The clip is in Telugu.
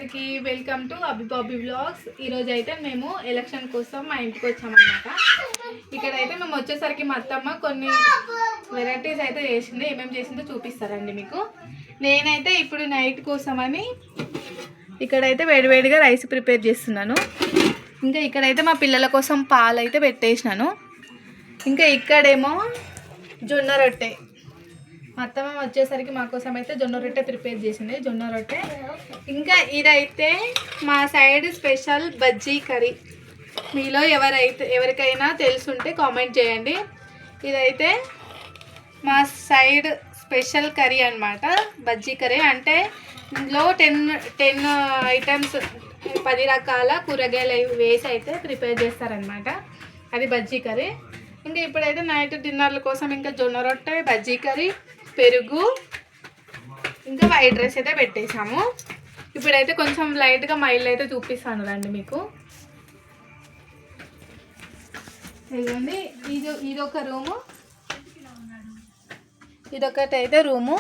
అందరికీ welcome to Abhi Bobby vlogs. ఈరోజు అయితే మేము ఎలక్షన్ కోసం మా ఇంటికి వచ్చామన్నమాట. ఇక్కడైతే మేము వచ్చేసరికి మా అత్తమ్మ కొన్ని వెరైటీస్ అయితే చేసింది. ఏమేమి చేసిందో చూపిస్తారండి మీకు. నేనైతే ఇప్పుడు నైట్ కోసమని ఇక్కడైతే వేడివేడిగా రైస్ ప్రిపేర్ చేస్తున్నాను. ఇంకా ఇక్కడైతే మా పిల్లల కోసం పాలు అయితే పెట్టేసినాను. ఇంకా ఇక్కడేమో జొన్న రొట్టె, మా అత్తమ్మ వచ్చేసరికి మా కోసం అయితే జొన్న రొట్టె ప్రిపేర్ చేసింది. జొన్న రొట్టె ఇంకా ఇదైతే మా సైడ్ స్పెషల్ బజ్జీ కర్రీ. మీలో ఎవరికైనా తెలుసుంటే కామెంట్ చేయండి. ఇదైతే మా సైడ్ స్పెషల్ కర్రీ అన్నమాట. బజ్జీ కర్రీ అంటే ఇందులో 10 ఐటమ్స్ 10 రకాల కూరగాయలు వేసి అయితే ప్రిపేర్ చేస్తారనమాట. అది బజ్జీ కర్రీ. ఇంకా ఇప్పుడైతే నైట్ డిన్నర్ల కోసం ఇంకా జొన్న రొట్టె, బజ్జీ కర్రీ, పెరుగు, ఇంకా వైట్ రైస్ అయితే పెట్టేసాము. ఇప్పుడైతే కొంచెం లైట్గా మైల్ అయితే చూపిస్తాను రండి మీకు. ఇదండి ఇదొక రూము, ఇదొకటి అయితే రూము.